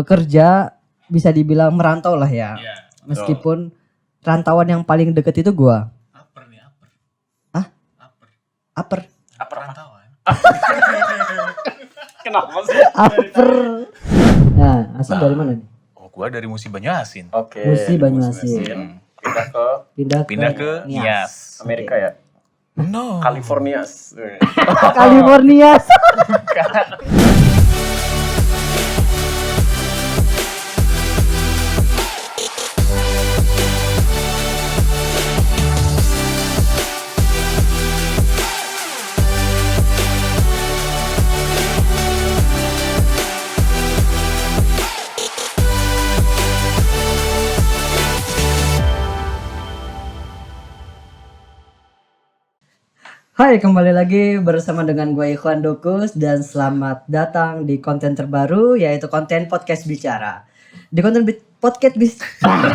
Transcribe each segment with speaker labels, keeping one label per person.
Speaker 1: kerja bisa dibilang merantau lah ya. Meskipun rantauan yang paling deket itu gua. Hah? Aper.
Speaker 2: Aper rantauan. Kenapa sih?
Speaker 1: Aper. Nah, asal dari mana nih?
Speaker 3: Oh, gua dari Musi Banyuasin.
Speaker 2: Oke.
Speaker 1: Musi Banyuasin.
Speaker 2: Pindah ke
Speaker 3: Pindah ke Nias.
Speaker 2: Amerika ya.
Speaker 3: No.
Speaker 2: California.
Speaker 1: California. Hai, kembali lagi bersama dengan gue Ikhwan Dukus dan selamat datang di konten terbaru yaitu konten podcast bicara. Di konten podcast bicara.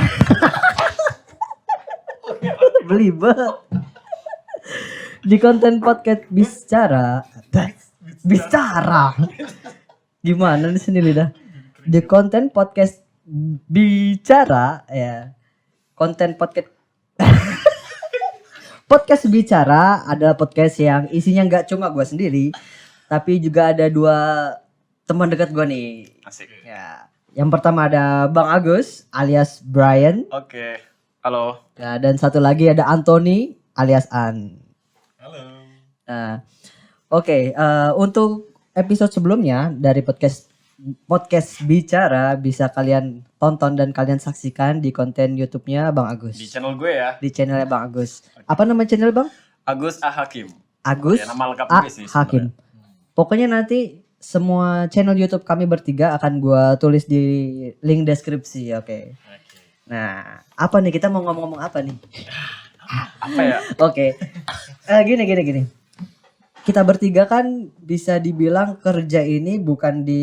Speaker 1: Belibet. Di konten podcast bicara. Gimana nih sendiri dah? Di konten podcast bicara ya. Konten podcast Podcast bicara adalah podcast yang isinya nggak cuma gue sendiri, tapi juga ada dua teman dekat gue nih.
Speaker 2: Asik.
Speaker 1: Ya, yang pertama ada Bang Agus alias Brian.
Speaker 2: Oke. Halo.
Speaker 1: Ya, dan satu lagi ada Anthony alias An.
Speaker 3: Halo.
Speaker 1: Nah, oke, untuk episode sebelumnya dari podcast bicara bisa kalian tonton dan kalian saksikan di konten YouTube-nya Bang Agus.
Speaker 2: Di channel gue ya.
Speaker 1: Di channelnya Bang Agus. Apa nama channel Bang?
Speaker 2: Agus A Hakim.
Speaker 1: Agus
Speaker 2: Ya, nama lengkap
Speaker 1: A
Speaker 2: gue sih
Speaker 1: Hakim. Pokoknya nanti semua channel YouTube kami bertiga akan gua tulis di link deskripsi, oke. Nah, apa nih kita mau ngomong-ngomong apa nih?
Speaker 2: Apa ya?
Speaker 1: Oke. Gini. Kita bertiga kan bisa dibilang kerja ini bukan di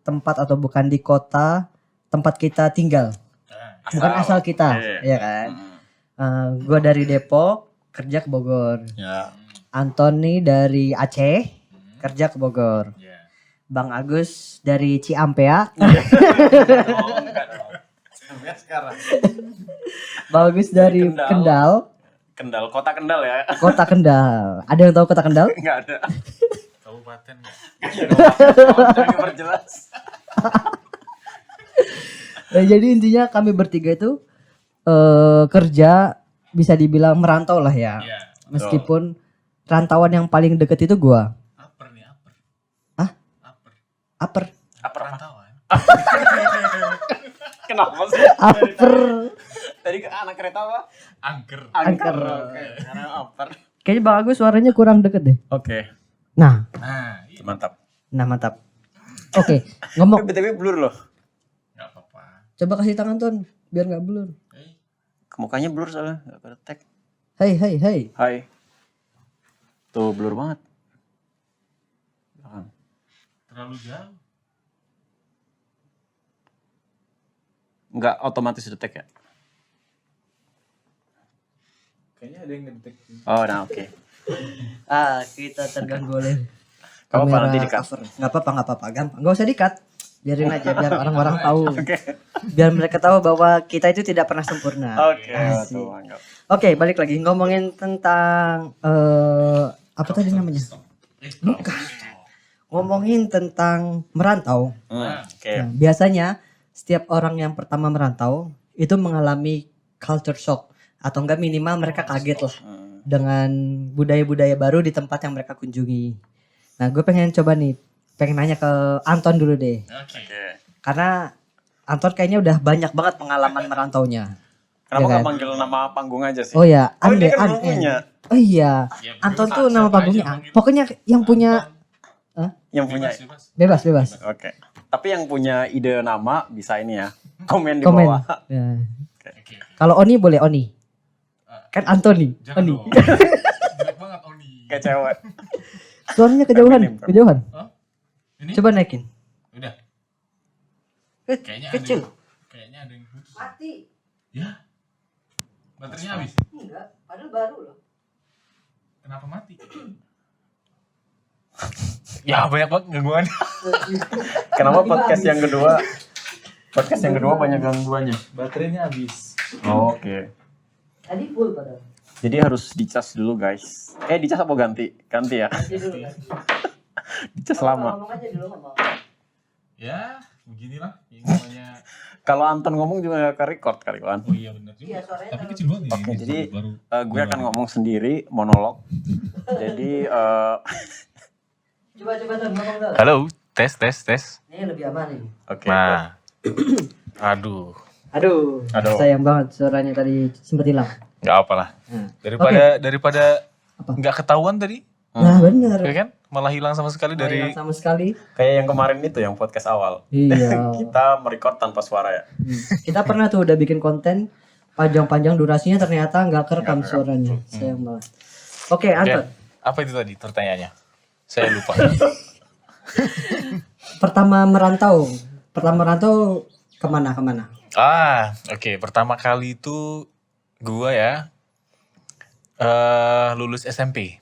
Speaker 1: tempat atau bukan di kota tempat kita tinggal. Bukan asal kita, ya kan? Gua dari Depok, kerja ke Bogor.
Speaker 2: Ya.
Speaker 1: Anthony dari Aceh, kerja ke Bogor. Bang Agus dari Ciampea.
Speaker 2: Sampai sekarang.
Speaker 1: Bang Agus dari Kendal.
Speaker 2: Kota Kendal ya.
Speaker 1: Kota Kendal. Ada yang tahu Kota Kendal?
Speaker 2: Enggak ada.
Speaker 3: Kabupaten enggak?
Speaker 2: Jangan perjelas.
Speaker 1: Nah, jadi intinya kami bertiga itu kerja bisa dibilang merantau lah ya. Meskipun rantauan yang paling deket itu gua.
Speaker 3: Aper nih, aper.
Speaker 1: Hah?
Speaker 3: Aper.
Speaker 2: Aper
Speaker 3: Rantauan.
Speaker 2: Kenapa sih?
Speaker 1: Aper.
Speaker 2: Tadi anak kereta apa?
Speaker 3: Angker.
Speaker 1: Angker.
Speaker 2: Oke. Karena aper.
Speaker 1: Kayaknya Bang Agus suaranya kurang deket deh.
Speaker 2: Oke.
Speaker 1: Nah,
Speaker 3: Iya.
Speaker 2: Mantap.
Speaker 1: mantap. Oke, ngomong.
Speaker 2: BTW blur loh.
Speaker 3: Enggak apa-apa.
Speaker 1: Coba kasih tangan Ton, biar nggak blur.
Speaker 2: Mukanya blur soalnya enggak pada tag.
Speaker 1: Hai.
Speaker 2: Hai. Tuh blur banget. Belakang.
Speaker 3: Terlalu jauh.
Speaker 2: Enggak otomatis detect ya?
Speaker 3: Kayaknya ada yang ngedetek.
Speaker 2: Oh, nah oke.
Speaker 1: Kita terganggu oleh
Speaker 2: Kamu
Speaker 1: kamera
Speaker 2: nanti di-cut.
Speaker 1: cover. Nggak apa-apa, gampang. Nggak usah di-cut. Biarin aja biar orang-orang tahu.
Speaker 2: Oke.
Speaker 1: Biar mereka tahu bahwa kita itu tidak pernah sempurna.
Speaker 2: Oke,
Speaker 1: Asik.
Speaker 2: betul, mantap.
Speaker 1: Oke, balik lagi ngomongin tentang apa tadi namanya? Bukan. Ngomongin tentang merantau.
Speaker 2: Oke.
Speaker 1: Nah, biasanya setiap orang yang pertama merantau itu mengalami culture shock atau enggak minimal mereka kaget lah dengan budaya-budaya baru di tempat yang mereka kunjungi. Nah, gue pengen nanya ke Anton dulu deh.
Speaker 3: Oke.
Speaker 1: Karena Anton kayaknya udah banyak banget pengalaman merantaunya.
Speaker 2: Kenapa
Speaker 1: Ya kan?
Speaker 2: nggak panggil nama panggung aja sih?
Speaker 1: Oh ya,
Speaker 2: Oh, dia kan
Speaker 1: An.
Speaker 2: belum punya.
Speaker 1: Oh iya,
Speaker 3: Ya,
Speaker 1: Anton
Speaker 3: bebas,
Speaker 1: tuh nama
Speaker 3: siapa
Speaker 1: panggungnya
Speaker 3: aja
Speaker 1: An.
Speaker 3: panggil.
Speaker 1: Pokoknya yang punya
Speaker 2: Yang punya.
Speaker 3: Bebas.
Speaker 1: bebas.
Speaker 2: Oke. Tapi yang punya ide nama bisa ini ya. Komen di
Speaker 1: Komen.
Speaker 2: bawah.
Speaker 1: Ya.
Speaker 3: Oke.
Speaker 1: Kalau Oni boleh Oni. Kan Anthony.
Speaker 3: Jangan
Speaker 1: Oni.
Speaker 3: dong. Jelek banget Oni.
Speaker 2: Kayak cewek.
Speaker 1: Suaranya kejauhan.
Speaker 3: Ini
Speaker 1: Coba naikin.
Speaker 3: udah. Kayaknya
Speaker 1: Kecil.
Speaker 3: Kayaknya ada yang putus.
Speaker 1: Mati.
Speaker 3: Ya. Baterainya habis.
Speaker 1: Enggak, padahal baru loh.
Speaker 3: Kenapa mati?
Speaker 4: Ya banyak banget gangguannya.
Speaker 2: Kenapa podcast yang kedua? Podcast yang kedua banyak gangguannya.
Speaker 3: Baterainya habis.
Speaker 2: Oh, oke.
Speaker 1: Tadi full padahal.
Speaker 2: Jadi harus dicas dulu guys. Dicas apa ganti? Ganti ya.
Speaker 1: Ganti dulu kan.
Speaker 2: Dicas lama.
Speaker 1: Ngomong aja dulu ngomong.
Speaker 3: Ya, beginilah yang namanya.
Speaker 2: Kalau Anton ngomong juga ke record kali kan.
Speaker 3: Oh iya benar juga.
Speaker 1: Iya, suaranya
Speaker 3: Tapi
Speaker 1: terlalu-
Speaker 3: kecil banget
Speaker 2: Oke,
Speaker 3: ini.
Speaker 2: jadi
Speaker 3: baru
Speaker 2: gue akan ngomong sendiri monolog. Jadi
Speaker 1: Coba Ton, ngomong Ton.
Speaker 4: Halo, tes.
Speaker 1: Ini lebih aman ini.
Speaker 2: oke.
Speaker 4: Nah, aduh,
Speaker 1: Aduh,
Speaker 2: Aduh.
Speaker 1: sayang banget suaranya tadi sempat hilang.
Speaker 4: nggak apa lah.
Speaker 1: Nah,
Speaker 4: Daripada
Speaker 1: Apa?
Speaker 4: nggak ketahuan tadi,
Speaker 1: nah bener.
Speaker 4: ya kan? Malah hilang sama sekali
Speaker 1: Nggak
Speaker 4: dari.
Speaker 1: hilang sama sekali.
Speaker 2: Kayak yang kemarin itu yang podcast awal.
Speaker 1: Iya.
Speaker 2: Kita merecord tanpa suara ya.
Speaker 1: Kita pernah tuh udah bikin konten panjang-panjang durasinya ternyata nggak kerekam suaranya. Sayang banget. Oke,
Speaker 4: Oke,
Speaker 1: Anton.
Speaker 4: apa itu tadi pertanyaannya? Saya lupa.
Speaker 1: Pertama merantau kemana?
Speaker 4: Oke. Pertama kali itu gua ya lulus SMP.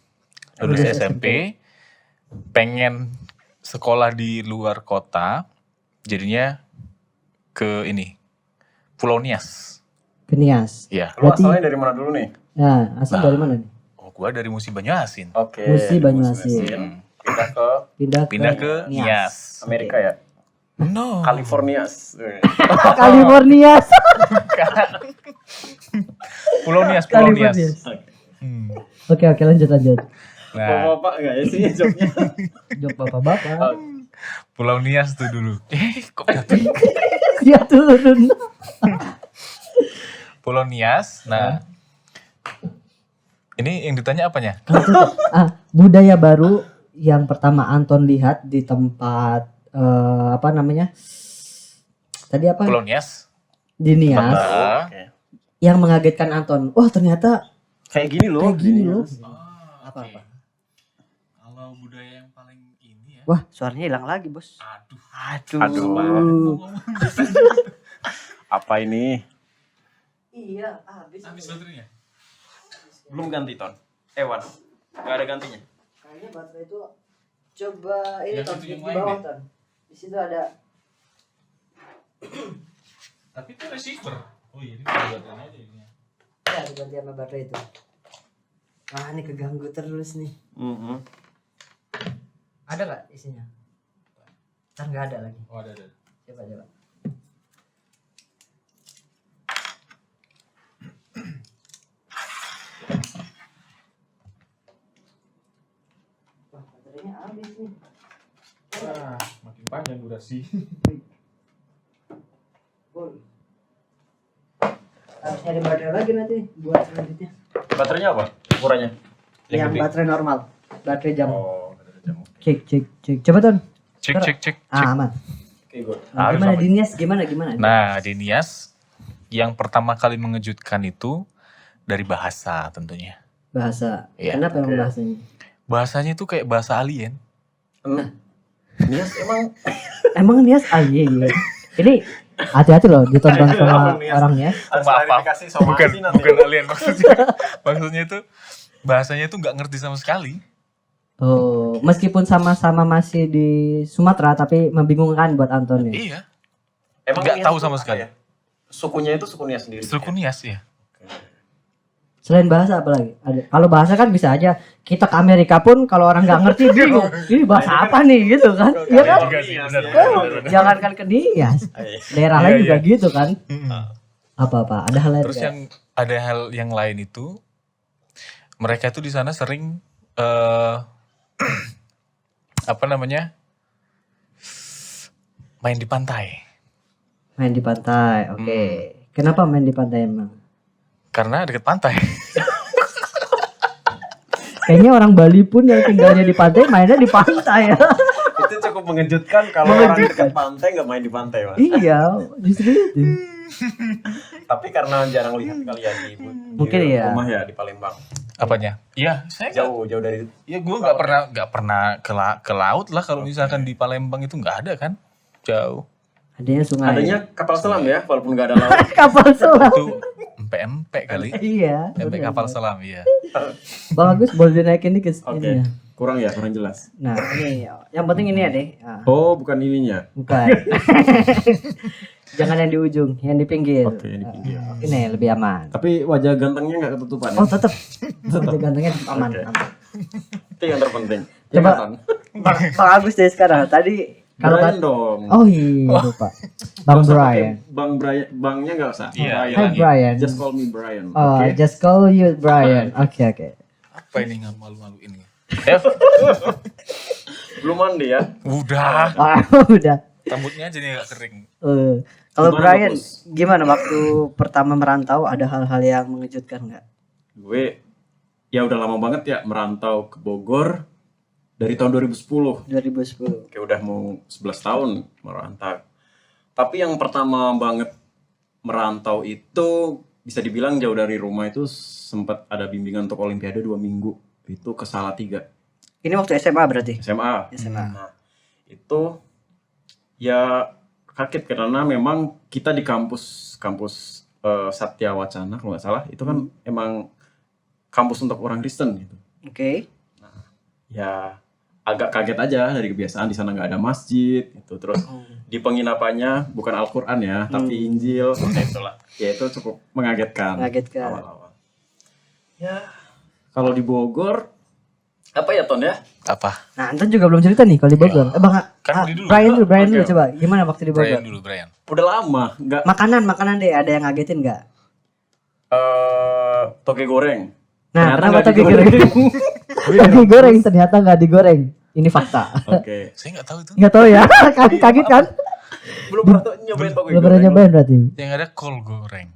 Speaker 4: Lulus
Speaker 1: Lulus
Speaker 4: SMP, pengen sekolah di luar kota, jadinya ke ini Pulau Nias.
Speaker 1: Ke Nias.
Speaker 4: Iya.
Speaker 2: Lu
Speaker 1: Berarti-
Speaker 2: asalnya dari mana dulu nih?
Speaker 1: Nah, asal dari mana nih?
Speaker 4: Oh, gua dari Musi Banyuasin.
Speaker 2: Oke.
Speaker 1: Musi Banyuasin.
Speaker 4: Hmm.
Speaker 2: Pindah ke
Speaker 4: Pindah ke Nias.
Speaker 2: Amerika ya.
Speaker 4: No.
Speaker 2: California.
Speaker 1: California.
Speaker 4: Pulau Nias.
Speaker 1: California.
Speaker 4: Hmm.
Speaker 1: Oke, lanjut.
Speaker 4: Nah,
Speaker 2: Bapak enggak ya sih jawabnya?
Speaker 1: Jok bapak-bapak.
Speaker 4: Pulau Nias tuh dulu. Kok jatuh?
Speaker 1: Dia turun.
Speaker 4: Pulau Nias. Nah, ini yang ditanya apanya?
Speaker 1: Budaya baru yang pertama Anton lihat di tempat apa namanya? Tadi apa?
Speaker 4: Pulau Nias.
Speaker 1: Di Nias.
Speaker 4: Ah,
Speaker 2: Oke.
Speaker 1: Yang mengagetkan Anton. Wah, ternyata
Speaker 2: Kayak gini loh.
Speaker 1: kayak gini loh.
Speaker 3: Apa-apa. Kalau budaya yang paling ini ya.
Speaker 1: Wah, suaranya hilang lagi, Bos.
Speaker 3: Aduh.
Speaker 2: Aduh. Apa ini?
Speaker 1: Iya, habis.
Speaker 3: Habis baterainya.
Speaker 2: Belum ganti ton. Wan. Enggak ada gantinya.
Speaker 1: Kayaknya baterai itu coba ini
Speaker 3: Yang
Speaker 1: Ton,
Speaker 3: itu
Speaker 1: di
Speaker 3: yang lain
Speaker 1: bawah
Speaker 3: deh.
Speaker 1: Ton. Di situ ada.
Speaker 3: Tapi itu receiver. Oh iya, ini baterainya aja ini.
Speaker 1: Ya, diganti sama baterai itu. Wah, ini keganggu terus nih. Ada nggak isinya? Ntar nggak ada lagi.
Speaker 3: Oh ada.
Speaker 1: Coba. Wah, baterainya habis nih.
Speaker 3: Makin panjang durasi.
Speaker 1: Full. Harus nyari baterai lagi nanti buat selanjutnya.
Speaker 2: Baterainya apa? Ukurannya?
Speaker 1: Yang
Speaker 2: gede?
Speaker 1: baterai normal. Baterai jam.
Speaker 2: Oh, baterai jam.
Speaker 1: Cek. Coba Ton.
Speaker 4: cek.
Speaker 1: Aman.
Speaker 2: Oke, good.
Speaker 1: Nah, gimana di Nias? Gimana?
Speaker 4: Nah, di Nias yang pertama kali mengejutkan itu dari bahasa tentunya.
Speaker 1: Bahasa.
Speaker 4: Iya.
Speaker 1: Kenapa emang
Speaker 2: Oke.
Speaker 1: bahasanya?
Speaker 4: Bahasanya itu kayak bahasa alien.
Speaker 2: Nias emang
Speaker 1: Emang Nias iya. Ini hati-hati loh ditonton sama
Speaker 2: Nias.
Speaker 1: orang Nias.
Speaker 2: harus
Speaker 4: Maaf.
Speaker 2: klarifikasi sama
Speaker 4: Bukan,
Speaker 2: nanti.
Speaker 4: bukan alien maksudnya. Maksudnya itu bahasanya itu nggak ngerti sama sekali.
Speaker 1: Oh, meskipun sama-sama masih di Sumatera tapi membingungkan buat Anton ya.
Speaker 4: Iya.
Speaker 2: Emang
Speaker 4: Nggak
Speaker 2: Nias
Speaker 4: tahu
Speaker 2: tuh
Speaker 4: sama
Speaker 2: apa
Speaker 4: sekali.
Speaker 2: ya? Sukunya itu suku Nias sendiri.
Speaker 4: Suku Nias ya.
Speaker 1: Selain bahasa apa lagi? Ada. Kalau bahasa kan bisa aja kita ke Amerika pun kalau orang nggak ngerti bingung. Ini bahasa apa nih gitu kan? Iya kan?
Speaker 4: Juga sih, benar,
Speaker 2: Nias,
Speaker 4: benar,
Speaker 2: ya.
Speaker 4: benar.
Speaker 1: Jangankan ke Nias. Daerah
Speaker 4: Iya,
Speaker 1: lain juga
Speaker 4: iya.
Speaker 1: gitu kan. Apa-apa? Ada hal lain.
Speaker 4: Terus
Speaker 1: nggak?
Speaker 4: yang ada hal yang lain itu mereka itu di sana sering apa namanya? Main di pantai.
Speaker 1: Main di pantai. Oke. Kenapa main di pantai emang?
Speaker 4: Karena deket pantai.
Speaker 1: Kayaknya orang Bali pun yang tinggalnya di pantai mainnya di pantai ya.
Speaker 2: Itu cukup mengejutkan kalau orang dekat pantai nggak main di pantai, Mas.
Speaker 1: Iya, justru itu.
Speaker 2: Tapi karena jarang lihat kali ya di
Speaker 1: Mungkin iya.
Speaker 2: rumah ya di Palembang.
Speaker 4: Apanya? Iya, saya
Speaker 2: Jauh dari
Speaker 4: ya gue nggak pernah ke laut lah kalau misalkan di Palembang itu nggak ada kan, jauh.
Speaker 1: Adanya sungai.
Speaker 2: adanya kapal selam ya, walaupun nggak ada laut.
Speaker 1: kapal selam.
Speaker 4: Itu empek-empek kali.
Speaker 1: Iya.
Speaker 4: Empek
Speaker 1: bener.
Speaker 4: kapal selam, iya.
Speaker 1: Bang Agus boleh dinaikin dikit
Speaker 2: Oke.
Speaker 1: ini ya.
Speaker 2: Kurang jelas.
Speaker 1: Nah, ini yang penting ini ya deh. Ah,
Speaker 2: Oh, bukan ininya.
Speaker 1: bukan. Jangan yang di ujung, yang di pinggir.
Speaker 2: Oke, di pinggir.
Speaker 1: Ini lebih aman.
Speaker 2: Tapi wajah gantengnya nggak ketutupan ya?
Speaker 1: Oh, tetap. Gantengnya aman.
Speaker 2: Oke.
Speaker 1: aman.
Speaker 2: Itu yang terpenting.
Speaker 1: Coba.
Speaker 2: Ya, kan?
Speaker 1: Bang Agus dari sekarang. Tadi kalau
Speaker 2: Brian
Speaker 1: kan
Speaker 2: dong.
Speaker 1: oh iya lupa. Bang
Speaker 2: Nggak usah pakai
Speaker 1: Brian.
Speaker 2: Bangnya nggak usah.
Speaker 4: Iya,
Speaker 1: Hi
Speaker 4: hilangin.
Speaker 1: Brian.
Speaker 2: Just call me Brian.
Speaker 1: Oh,
Speaker 2: Oke.
Speaker 1: just call you Brian. Oke.
Speaker 4: Apa ini nggak malu-malu ini? Dev,
Speaker 2: Belum mandi ya?
Speaker 4: udah.
Speaker 1: Ah, udah.
Speaker 4: Rambutnya aja nih nggak kering.
Speaker 1: Kalau
Speaker 2: Gimana,
Speaker 1: Brian,
Speaker 2: Bos?
Speaker 1: gimana waktu pertama merantau? Ada hal-hal yang mengejutkan nggak?
Speaker 2: Gue ya udah lama banget ya merantau ke Bogor dari tahun 2010.
Speaker 1: 2010.
Speaker 2: Kayak udah mau 11 tahun merantau. Tapi yang pertama banget merantau itu bisa dibilang jauh dari rumah itu sempat ada bimbingan untuk Olimpiade 2 minggu. Itu ke Salatiga,
Speaker 1: Ini waktu SMA berarti?
Speaker 2: SMA.
Speaker 1: SMA.
Speaker 2: Nah, itu ya kaget karena memang kita di kampus Satya Wacana kalau nggak salah itu kan emang kampus untuk orang Kristen gitu.
Speaker 1: Oke.
Speaker 2: Ya agak kaget aja dari kebiasaan di sana nggak ada masjid gitu. Terus di penginapannya bukan Al-Qur'an ya, tapi Injil. Ya itulah. Ya itu cukup mengagetkan.
Speaker 1: Mengagetkan.
Speaker 2: Awal-awal. Ya kalau di Bogor apa ya Ton ya?
Speaker 4: Apa?
Speaker 1: Nah, Anton juga belum cerita nih kalau di Bogor. Bang,
Speaker 4: Kan beli dulu.
Speaker 1: Brian dulu
Speaker 2: Oke.
Speaker 1: coba. Gimana waktu di Bogor?
Speaker 4: Brian dulu, Brian.
Speaker 2: Udah lama nggak
Speaker 1: Makanan deh, ada yang ngagetin nggak?
Speaker 2: toge goreng.
Speaker 1: Nah,
Speaker 2: Ternyata
Speaker 1: kenapa
Speaker 2: nggak
Speaker 1: toge
Speaker 2: digoreng.
Speaker 1: goreng? Toge goreng ternyata nggak digoreng. Ini fakta.
Speaker 2: Oke.
Speaker 4: Saya nggak tahu itu.
Speaker 1: Nggak tahu ya? Kaget kan?
Speaker 2: Belum pernah nyobain toge
Speaker 1: Belum pernah
Speaker 2: goreng.
Speaker 1: nyobain berarti.
Speaker 4: Yang ada kol goreng.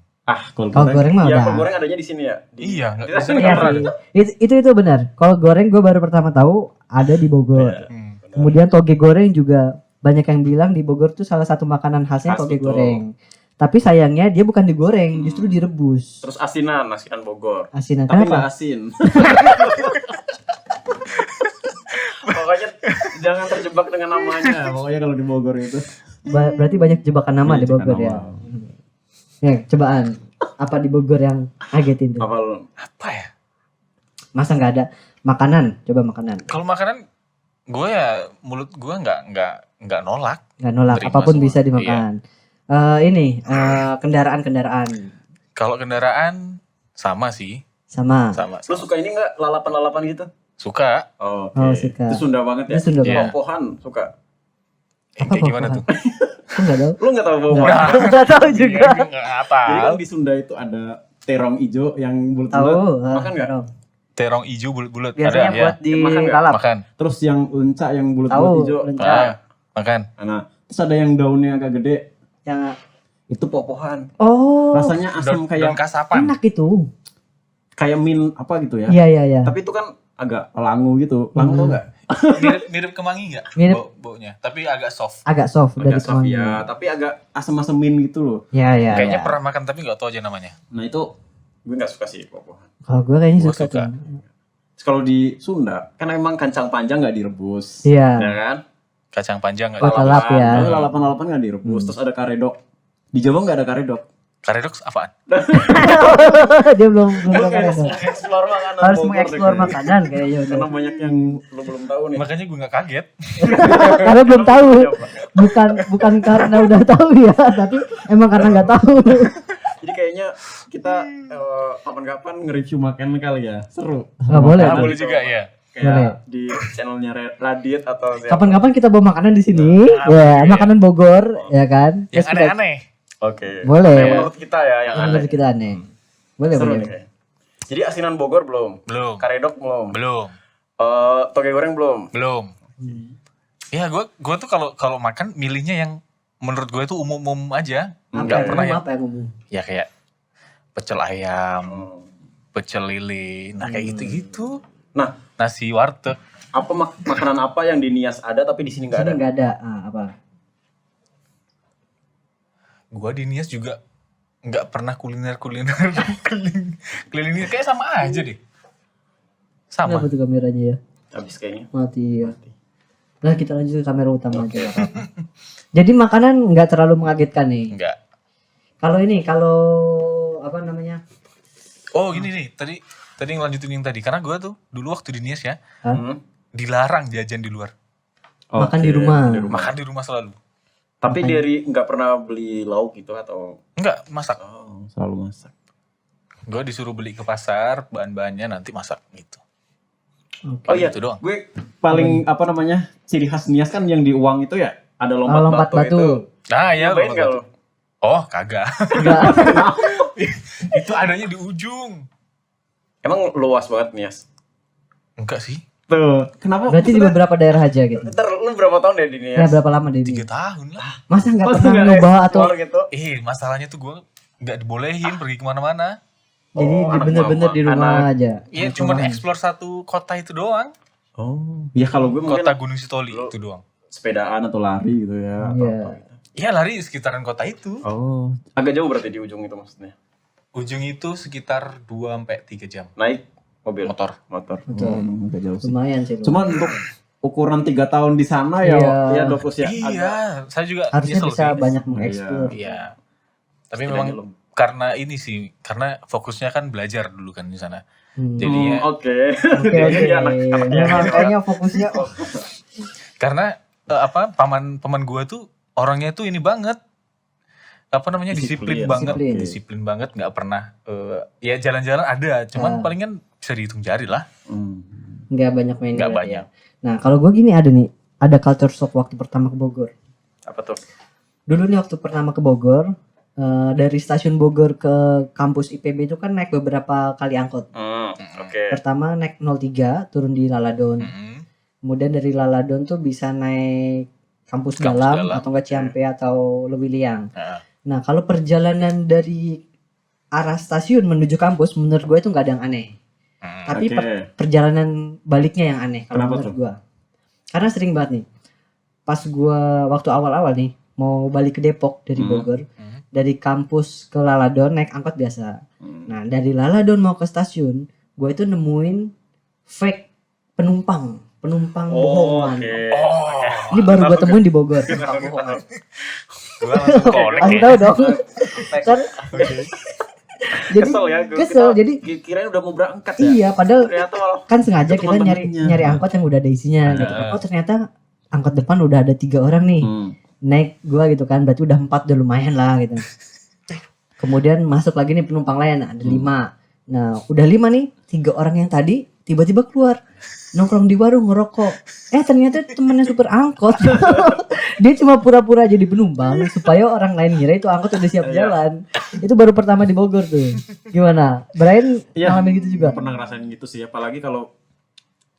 Speaker 2: Kol
Speaker 1: Kol goreng mah
Speaker 2: ya,
Speaker 1: udah.
Speaker 2: kol goreng adanya di sini ya.
Speaker 4: Iya, nggak
Speaker 2: Di-
Speaker 4: bisa
Speaker 1: Iya
Speaker 4: nggak pernah.
Speaker 1: sih. Itu benar. Kalau goreng gue baru pertama tahu ada di Bogor.
Speaker 4: Hmm.
Speaker 1: Kemudian toge goreng juga banyak yang bilang di Bogor tuh salah satu makanan khasnya
Speaker 2: Khas,
Speaker 1: toge
Speaker 2: betul.
Speaker 1: goreng. Tapi sayangnya dia bukan digoreng, justru direbus.
Speaker 2: Terus asinan Bogor.
Speaker 1: Asinan.
Speaker 2: Tapi nggak
Speaker 1: Kenapa?
Speaker 2: asin. Pokoknya jangan terjebak dengan namanya. Pokoknya kalau di Bogor itu.
Speaker 1: Berarti banyak jebakan nama
Speaker 2: Iya,
Speaker 1: di Bogor
Speaker 2: jebakan
Speaker 1: ya.
Speaker 2: nama.
Speaker 1: Ya, cobaan. Apa di Bogor yang ngagetin tuh?
Speaker 2: Apa lu?
Speaker 4: Apa ya?
Speaker 1: Masa nggak ada makanan? Coba makanan.
Speaker 4: Kalau makanan, gue ya mulut gue nggak nolak.
Speaker 1: Nggak nolak,
Speaker 4: Terima
Speaker 1: apapun
Speaker 4: semua.
Speaker 1: bisa dimakan. Kendaraan.
Speaker 4: Kalau kendaraan sama sih,
Speaker 1: Sama.
Speaker 4: sama.
Speaker 2: Lu suka ini nggak lalapan-lalapan gitu?
Speaker 4: Suka.
Speaker 2: Oh,
Speaker 1: Oh, suka.
Speaker 2: Itu Sunda banget ya.
Speaker 1: Itu Sunda
Speaker 4: Iya.
Speaker 1: banget.
Speaker 2: Pohan suka.
Speaker 4: Kayak
Speaker 1: Apa
Speaker 4: gimana
Speaker 1: pohan?
Speaker 4: tuh?
Speaker 1: Aku nggak tahu.
Speaker 2: Lu nggak tahu pohan?
Speaker 1: Nggak tahu juga.
Speaker 4: Nggak apa.
Speaker 2: Jadi kan di Sunda itu ada terong ijo yang bulat-bulat.
Speaker 1: Tahu.
Speaker 2: Makan nggak?
Speaker 1: tahu.
Speaker 4: Terong ijo bulat-bulat.
Speaker 1: Biasanya
Speaker 4: Ada
Speaker 1: buat
Speaker 4: ya.
Speaker 1: di
Speaker 2: Makan nggak?
Speaker 1: lalap.
Speaker 4: Makan.
Speaker 2: Terus yang lenca yang
Speaker 1: Tahu.
Speaker 2: bulat-bulat ijo.
Speaker 1: lenca.
Speaker 4: Makan.
Speaker 2: Nah, terus ada yang daunnya agak gede.
Speaker 1: Yang
Speaker 2: Itu popohan.
Speaker 1: oh
Speaker 2: Rasanya asam
Speaker 4: Daun
Speaker 2: kayak
Speaker 4: kasapan.
Speaker 1: enak itu.
Speaker 2: min apa gitu ya.
Speaker 1: Iya.
Speaker 2: Tapi itu kan agak langu gitu. Langu tau nggak?
Speaker 4: Mirip kemangi nggak?
Speaker 1: Mirip.
Speaker 4: Baunya. Tapi agak soft.
Speaker 1: Agak soft dari
Speaker 2: Agak soft
Speaker 1: kemangi.
Speaker 2: ya, tapi agak asam-asamin gitu loh.
Speaker 1: Iya.
Speaker 4: Kayaknya
Speaker 1: ya.
Speaker 4: pernah makan tapi nggak tahu aja namanya.
Speaker 2: Nah itu gue nggak suka sih popohan.
Speaker 1: Kalau gue kayaknya
Speaker 4: Gua
Speaker 1: suka.
Speaker 4: suka.
Speaker 1: tuh.
Speaker 2: Terus kalau di Sunda kan emang kacang panjang nggak direbus.
Speaker 1: Iya.
Speaker 2: Ya kan?
Speaker 4: Kacang panjang nggak?
Speaker 1: Buat lalap ya.
Speaker 2: Lalapan nggak direbus. Terus ada karedok. Di Jawa nggak ada karedok.
Speaker 4: Karedok apaan?
Speaker 1: Dia belum
Speaker 2: Lu
Speaker 1: tahu
Speaker 2: kayak
Speaker 1: kan.
Speaker 2: explore makanan
Speaker 1: Harus
Speaker 2: Bogor
Speaker 1: mengeksplor
Speaker 2: deh, kayaknya.
Speaker 1: makanan kayaknya.
Speaker 2: Karena banyak yang lu belum tahu nih.
Speaker 4: Makanya gue nggak kaget.
Speaker 1: Karena belum tahu.
Speaker 2: Coba.
Speaker 1: Bukan karena udah tahu ya, tapi emang karena nggak tahu.
Speaker 2: Jadi kayaknya kita kapan-kapan nge-review makan kali ya. Seru.
Speaker 1: Nggak boleh.
Speaker 4: Ah,
Speaker 1: tuh.
Speaker 4: boleh juga ya.
Speaker 2: Kayak
Speaker 1: Boleh.
Speaker 2: di channelnya Radit atau siapa.
Speaker 1: Kapan-kapan kita bawa makanan di sini,
Speaker 4: Nah,
Speaker 1: ya
Speaker 4: iya.
Speaker 1: makanan Bogor, ya kan?
Speaker 4: Yang
Speaker 1: Terus kita-
Speaker 4: aneh-aneh.
Speaker 2: Oke.
Speaker 1: Boleh.
Speaker 2: Yang menurut kita ya yang
Speaker 1: yang
Speaker 2: aneh.
Speaker 1: menurut kita aneh. Boleh,
Speaker 2: Seru
Speaker 1: boleh.
Speaker 2: nih kayaknya. Jadi asinan Bogor belum?
Speaker 4: Belum.
Speaker 2: Karedok belum?
Speaker 4: Belum.
Speaker 2: Toge goreng belum?
Speaker 4: Belum. Ya gue tuh kalau makan milihnya yang menurut gue itu umum-umum aja.
Speaker 1: Apa
Speaker 4: Nggak
Speaker 1: yang
Speaker 4: pernah
Speaker 1: umum,
Speaker 4: ya.
Speaker 1: apa yang umum?
Speaker 4: Ya kayak pecel ayam,
Speaker 2: Oh.
Speaker 4: pecel lele, nah kayak gitu-gitu.
Speaker 2: Nah,
Speaker 4: Nasi warteg.
Speaker 2: apa makanan apa yang di Nias ada tapi di sini nggak
Speaker 1: Sini
Speaker 2: ada?
Speaker 1: nggak ada. Apa?
Speaker 4: Gua di Nias juga nggak pernah kuliner keliling kayak sama aja deh. Sama.
Speaker 1: Kenapa tuh kameranya ya?
Speaker 2: Habis kayaknya.
Speaker 1: Mati ya. Nah, kita lanjut ke kamera utama aja. nggak apa-apa. Jadi makanan nggak terlalu mengagetkan nih.
Speaker 4: Enggak.
Speaker 1: Kalau apa namanya?
Speaker 4: Oh gini nih, tadi ngelanjutin yang tadi. Karena gue tuh dulu waktu di Nias ya,
Speaker 2: Hmm.
Speaker 4: dilarang jajan di luar.
Speaker 1: Makan
Speaker 2: Oke,
Speaker 1: di rumah.
Speaker 4: Makan di rumah selalu.
Speaker 2: Tapi dari nggak pernah beli lauk gitu atau
Speaker 4: Enggak, masak.
Speaker 2: selalu masak.
Speaker 4: Gue disuruh beli ke pasar, bahan-bahannya nanti masak gitu.
Speaker 1: Oke.
Speaker 2: Oh iya,
Speaker 4: Gitu doang.
Speaker 2: gue paling apa namanya ciri khas Nias kan yang di uang itu ya ada lompat,
Speaker 1: Lompat batu.
Speaker 2: itu.
Speaker 4: Nah ya,
Speaker 2: Nyobain nggak lo?
Speaker 4: Oh kagak.
Speaker 1: Enggak.
Speaker 4: Itu adanya di ujung.
Speaker 2: Emang luas banget Nias.
Speaker 4: Enggak sih,
Speaker 2: Tuh, kenapa?
Speaker 1: Berarti di beberapa daerah aja gitu.
Speaker 2: Ntar lu berapa tahun deh di
Speaker 1: Ya
Speaker 2: Nias?
Speaker 1: berapa lama di
Speaker 4: 3
Speaker 1: sini?
Speaker 4: tahun lah.
Speaker 1: Masa nggak
Speaker 2: Masa
Speaker 1: pernah
Speaker 2: nggak
Speaker 1: nyoba atau
Speaker 2: keluar gitu?
Speaker 4: Masalahnya tuh gue nggak dibolehin pergi kemana-mana.
Speaker 1: jadi
Speaker 2: anak
Speaker 1: bener-bener
Speaker 2: mama,
Speaker 1: di rumah
Speaker 2: anak.
Speaker 1: aja?
Speaker 4: Iya,
Speaker 1: Anak
Speaker 4: cuma
Speaker 1: rumahan.
Speaker 4: explore satu kota itu doang.
Speaker 2: Oh, ya kalau gue mungkin
Speaker 4: Kota Gunung Sitoli
Speaker 2: Lu-
Speaker 4: itu doang.
Speaker 2: sepedaan atau lari gitu ya. Atau
Speaker 1: Iya.
Speaker 2: apa gitu.
Speaker 4: Iya lari di sekitaran kota itu.
Speaker 2: Oh, agak jauh berarti di ujung itu maksudnya.
Speaker 4: Ujung itu sekitar 2-3 jam.
Speaker 2: Naik mobil,
Speaker 4: Motor.
Speaker 2: motor.
Speaker 1: Betul.
Speaker 2: Agak jauh sih.
Speaker 1: Lumayan sih. Lu.
Speaker 2: Cuman untuk ukuran 3 tahun di sana ya,
Speaker 1: Iya.
Speaker 2: ya Dokus ya. agak-
Speaker 4: Iya, saya juga
Speaker 1: Harusnya
Speaker 4: nyesel
Speaker 1: bisa
Speaker 4: sih.
Speaker 1: banyak mengeksplor.
Speaker 4: Iya. Tapi
Speaker 2: Setidaknya
Speaker 4: memang
Speaker 2: lu.
Speaker 4: karena ini sih, karena fokusnya kan belajar dulu kan di sana.
Speaker 1: Hmm.
Speaker 4: Jadinya
Speaker 2: Oke.
Speaker 1: Oke oke.
Speaker 2: Jadi anak-anak yang
Speaker 1: Memang
Speaker 2: ini
Speaker 1: kayaknya fokusnya
Speaker 4: karena paman gua tuh orangnya tuh ini banget. Apa namanya disiplin
Speaker 2: Disiplin.
Speaker 4: banget,
Speaker 1: Disiplin.
Speaker 4: disiplin banget, nggak pernah ya jalan-jalan ada, cuman
Speaker 1: Ah.
Speaker 4: palingan bisa dihitung jari lah,
Speaker 2: Hmm.
Speaker 1: nggak banyak main.
Speaker 4: nggak
Speaker 1: berarti
Speaker 4: banyak.
Speaker 1: ya. Nah kalau gue gini ada nih, ada culture shock waktu pertama ke Bogor.
Speaker 2: Apa tuh?
Speaker 1: Dulu nih waktu pertama ke Bogor, dari stasiun Bogor ke kampus IPB itu kan naik beberapa kali angkot.
Speaker 2: Oke.
Speaker 1: Pertama naik 03 turun di Laladon.
Speaker 4: Mm-mm.
Speaker 1: Kemudian dari Laladon tuh bisa naik kampus
Speaker 4: Kampus
Speaker 1: dalam
Speaker 4: dalam.
Speaker 1: atau enggak Ciampe atau Lewiliang.
Speaker 4: Nah,
Speaker 1: Nah kalau perjalanan dari arah stasiun menuju kampus menurut gue itu nggak ada yang aneh.
Speaker 4: mm.
Speaker 1: Tapi
Speaker 2: Oke.
Speaker 1: perjalanan baliknya yang aneh kalau
Speaker 2: Kenapa
Speaker 1: menurut
Speaker 2: tuh?
Speaker 1: gue. Karena sering banget nih. Pas gue waktu awal-awal nih mau balik ke Depok dari
Speaker 2: Hmm.
Speaker 1: Bogor,
Speaker 4: Hmm.
Speaker 1: dari kampus ke Laladon naik angkot biasa.
Speaker 2: Hmm.
Speaker 1: Nah dari Laladon mau ke stasiun, gue itu nemuin fake penumpang bohongan.
Speaker 2: Oke.
Speaker 4: Oh,
Speaker 1: Ini baru gue temuin di Bogor. Penumpang bohongan.
Speaker 4: gua langsung connect
Speaker 1: Kasih
Speaker 4: ya.
Speaker 1: tahu dong. Kan jadi
Speaker 2: Kesel ya.
Speaker 1: kesel. Jadi
Speaker 2: kirain udah mau berangkat ya.
Speaker 1: iya padahal
Speaker 2: Ternyata malah
Speaker 1: kan sengaja
Speaker 2: Itu
Speaker 1: kita nyari
Speaker 2: teman-temannya.
Speaker 1: angkot yang udah ada isinya gitu.
Speaker 4: Ah.
Speaker 1: Oh ternyata angkot depan udah ada 3 orang nih. Naik gua gitu kan, berarti udah 4, udah lumayan lah gitu. Kemudian masuk lagi nih penumpang lain, ada 5. Nah udah 5 nih, 3 orang yang tadi tiba-tiba keluar nongkrong di warung ngerokok. Ternyata temennya supir angkot. Dia cuma pura-pura jadi penumpang supaya orang lain ngira itu angkot udah siap jalan. Itu baru pertama di Bogor tuh. Gimana? Brian
Speaker 2: Iya.
Speaker 1: ngalamin gitu juga?
Speaker 2: pernah ngerasain gitu sih, apalagi kalau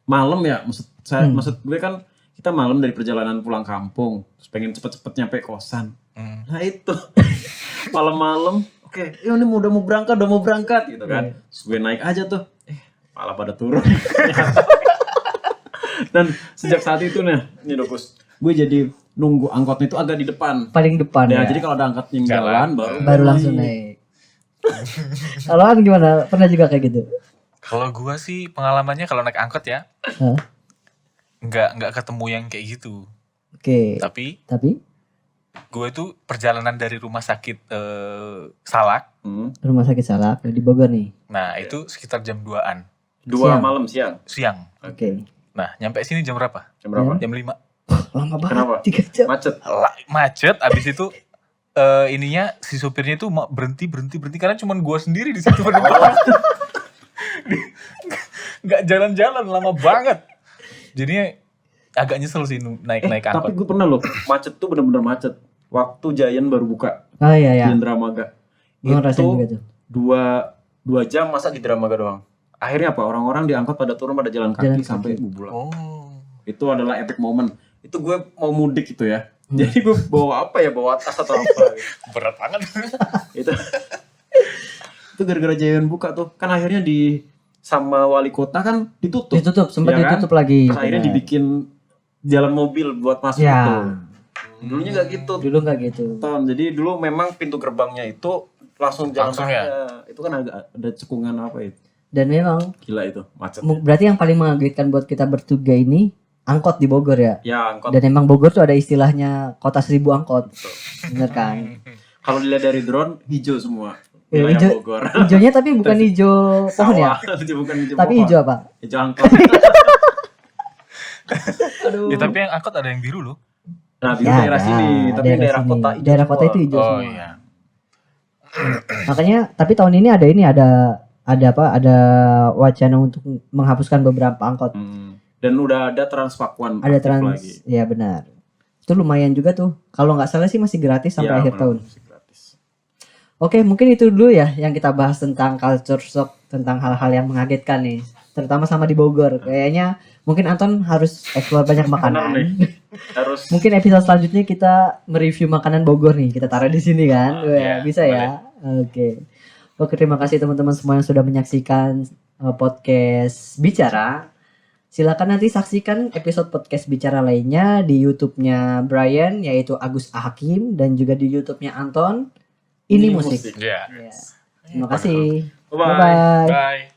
Speaker 2: malam ya. Maksud gue kan kita malam dari perjalanan pulang kampung, terus pengen cepet-cepet nyampe kosan.
Speaker 4: Hmm.
Speaker 2: Nah itu malam-malam, oke, ya ini udah mau berangkat gitu kan.
Speaker 1: Iya.
Speaker 2: Terus gue naik aja tuh, malah pada turun. Dan sejak saat itu nih Dokus, gue jadi nunggu angkot itu agak di depan.
Speaker 1: Paling depan
Speaker 2: Ya,
Speaker 1: ya.
Speaker 2: jadi kalau ada angkot yang
Speaker 4: Jalan.
Speaker 2: jalan
Speaker 1: Baru langsung naik. Kalau Ang gimana? Pernah juga kayak gitu?
Speaker 4: Kalau gua sih pengalamannya kalau naik angkot ya,
Speaker 1: Hah?
Speaker 4: nggak ketemu yang kayak gitu.
Speaker 1: Oke.
Speaker 4: Tapi gue itu perjalanan dari rumah sakit Salak.
Speaker 1: Rumah sakit Salak di Bogor nih.
Speaker 4: Nah itu sekitar jam 2-an
Speaker 2: Dua
Speaker 1: Siang.
Speaker 2: malam siang.
Speaker 4: siang.
Speaker 1: Oke.
Speaker 4: Nah nyampe sini jam berapa?
Speaker 2: Jam berapa?
Speaker 4: Jam 5.
Speaker 1: Lama banget.
Speaker 2: Kenapa?
Speaker 1: 3 jam.
Speaker 2: Macet.
Speaker 4: Macet. Abis itu ininya si supirnya itu berhenti karena cuma gua sendiri di situ penumpang. Nggak jalan-jalan lama banget. Jadinya agak nyesel sih naik
Speaker 2: Tapi
Speaker 4: angkot.
Speaker 2: gue pernah loh, macet tuh bener-bener macet. Waktu Giant baru buka
Speaker 1: Oh iya ya.
Speaker 2: di Indramaga.
Speaker 1: Gue ngerasain juga
Speaker 2: Itu
Speaker 1: tuh.
Speaker 2: dua jam masa di Indramaga doang. Akhirnya apa? Orang-orang diangkut pada turun pada jalan kaki
Speaker 1: Jalan kaki.
Speaker 2: sampai Bubulang.
Speaker 4: Oh.
Speaker 2: Itu adalah epic moment. Itu gue mau mudik gitu ya. Jadi gue bawa apa ya? Bawa tas atau apa gitu.
Speaker 4: Berat banget.
Speaker 2: itu itu gara-gara Giant buka tuh. Kan akhirnya sama wali kota kan ditutup.
Speaker 1: Ditutup, sempat
Speaker 2: Iya kan?
Speaker 1: ditutup lagi.
Speaker 2: Terus akhirnya
Speaker 1: Benar.
Speaker 2: dibikin jalan mobil buat masuk
Speaker 1: Ya.
Speaker 2: itu. Dulunya nggak gitu.
Speaker 1: Dulu nggak gitu.
Speaker 2: Jadi dulu memang pintu gerbangnya itu langsung jalan
Speaker 4: Langsung
Speaker 2: raya.
Speaker 4: ya?
Speaker 2: Itu kan ada cekungan apa itu.
Speaker 1: Dan memang
Speaker 2: Gila itu, macet.
Speaker 1: berarti yang paling mengagetkan buat kita bertiga ini angkot di Bogor ya.
Speaker 2: Ya, angkot.
Speaker 1: Dan emang Bogor tuh ada istilahnya kota 1000 angkot. Bener kan?
Speaker 2: Kalau dilihat dari drone hijau semua. wilayah
Speaker 1: hijau-
Speaker 2: Bogor.
Speaker 1: Hijaunya tapi bukan hijau pohon ya?
Speaker 2: Sawah, bukan hijau
Speaker 1: Tapi
Speaker 2: pohon.
Speaker 1: hijau apa?
Speaker 2: Hijau angkot.
Speaker 1: Aduh.
Speaker 4: Ya, tapi yang angkot ada yang biru loh.
Speaker 2: Nah, di
Speaker 1: Ya,
Speaker 2: daerah
Speaker 1: ada.
Speaker 2: sini, tapi daerah
Speaker 1: sini.
Speaker 2: kota hijau
Speaker 1: Daerah kota
Speaker 2: semua.
Speaker 1: itu hijau
Speaker 4: Oh
Speaker 1: semua.
Speaker 4: iya.
Speaker 1: Makanya tapi tahun ini ada apa? Ada wacana untuk menghapuskan beberapa angkot.
Speaker 2: Dan udah ada Transpakuan
Speaker 1: Ada
Speaker 2: aktif
Speaker 1: trans,
Speaker 2: lagi.
Speaker 1: ya benar. Itu lumayan juga tuh. Kalau nggak salah sih masih gratis sampai
Speaker 2: Iya,
Speaker 1: akhir
Speaker 2: benar,
Speaker 1: tahun.
Speaker 2: masih gratis.
Speaker 1: Oke, mungkin itu dulu ya yang kita bahas tentang culture shock, tentang hal-hal yang mengagetkan nih. Terutama sama di Bogor. Kayaknya mungkin Anton harus explore banyak
Speaker 2: Benar
Speaker 1: makanan.
Speaker 2: nih. Harus
Speaker 1: Mungkin episode selanjutnya kita mereview makanan Bogor nih. Kita taruh di sini kan. Wah,
Speaker 2: iya,
Speaker 1: bisa ya. Oke. Oke, terima kasih teman-teman semua yang sudah menyaksikan podcast Bicara. Silakan nanti saksikan episode podcast Bicara lainnya di YouTube-nya Brian yaitu Agus Hakim dan juga di YouTube-nya Anton. Ini musik.
Speaker 4: Iya.
Speaker 1: Ya. Terima kasih.
Speaker 2: Bye-bye.
Speaker 1: Bye-bye.
Speaker 4: Bye.